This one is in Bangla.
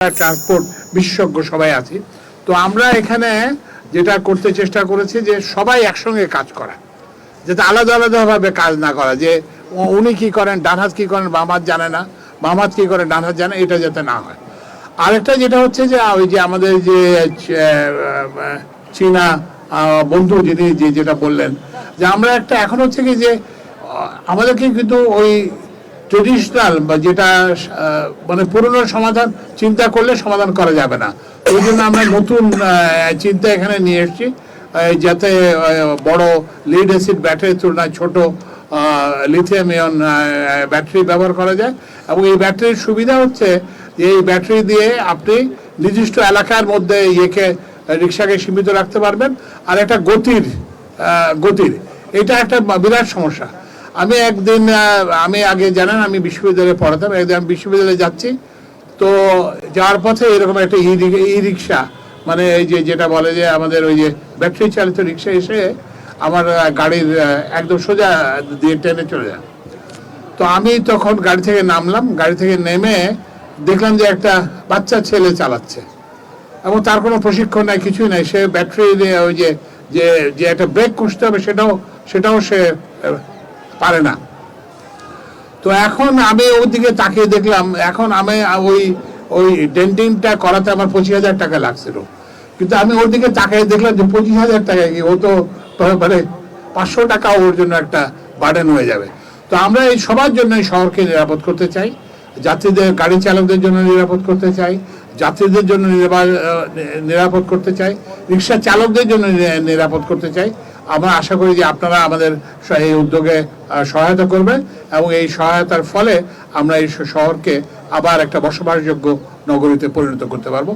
ট্রান্সপোর্ট বিশেষজ্ঞ সবাই আছি। তো আমরা এখানে যেটা করতে চেষ্টা করেছি যে সবাই একসঙ্গে কাজ করা, যাতে আলাদা আলাদাভাবে কাজ না করা, যে উনি কি করেন ডান হাত কি করেন বাম হাত জানে না, বাম হাত কি করেন ডান হাত জানে, এটা যাতে না হয়। আরেকটা যেটা হচ্ছে যে ওই যে আমাদের যে চীনা বন্ধু যিনি যেটা বললেন যে আমরা একটা এখন হচ্ছে কি যে আমাদেরকে কিন্তু ওই ট্রেডিশনাল বা যেটা মানে পুরনো সমাধান চিন্তা করলে সমাধান করা যাবে না। ওই জন্য আমরা নতুন চিন্তা এখানে নিয়ে এসেছি, যাতে বড় লিড অ্যাসিড ব্যাটারির তুলনায় ছোট লিথিয়াম আয়ন ব্যাটারি ব্যবহার করা যায়। এবং এই ব্যাটারির সুবিধা হচ্ছে যে এই ব্যাটারি দিয়ে আপনি নির্দিষ্ট এলাকার মধ্যে রিক্সাকে সীমিত রাখতে পারবেন। আর একটা গতির এটা একটা বিরাট সমস্যা। আমি একদিন আমি আগে জানেন আমি বিশ্ববিদ্যালয়ে পড়াতাম, একদিন আমি বিশ্ববিদ্যালয়ে যাচ্ছি, তো যাওয়ার পথে এরকম একটা ই রিক্সা, মানে এই যেটা বলে যে আমাদের ওই যে ব্যাটারি চালিত রিক্সা এসে আমার গাড়ির একদম সোজা দিয়ে টেনে চলে যায়। তো আমি তখন গাড়ি থেকে নামলাম, গাড়ি থেকে নেমে দেখলাম যে একটা বাচ্চা ছেলে চালাচ্ছে এবং তার কোনো প্রশিক্ষণ নাই, কিছুই নাই। সে ব্যাটারি ওই যে একটা ব্রেক কষতে হবে সেটাও সে পারে না। তো এখন আমি ওর দিকে তাকিয়ে দেখলাম, এখন আমি ওই ডেন্টিংটা করাতে আমার 25,000 টাকা লাগছিল, কিন্তু আমি ওর দিকে তাকিয়ে দেখলাম যে 25,000 টাকা কি, ও তো মানে 500 টাকা ওর জন্য একটা বার্ডেন হয়ে যাবে। তো আমরা এই সবার জন্য এই শহরকে নিরাপদ করতে চাই, যাত্রীদের গাড়ি চালকদের জন্য নিরাপদ করতে চাই, যাত্রীদের জন্য নিরাপদ করতে চাই, রিক্সা চালকদের জন্য নিরাপদ করতে চাই। আমরা আশা করি যে আপনারা আমাদের এই উদ্যোগে সহায়তা করবেন এবং এই সহায়তার ফলে আমরা এই শহরকে আবার একটা বসবাসযোগ্য নগরীতে পরিণত করতে পারবো।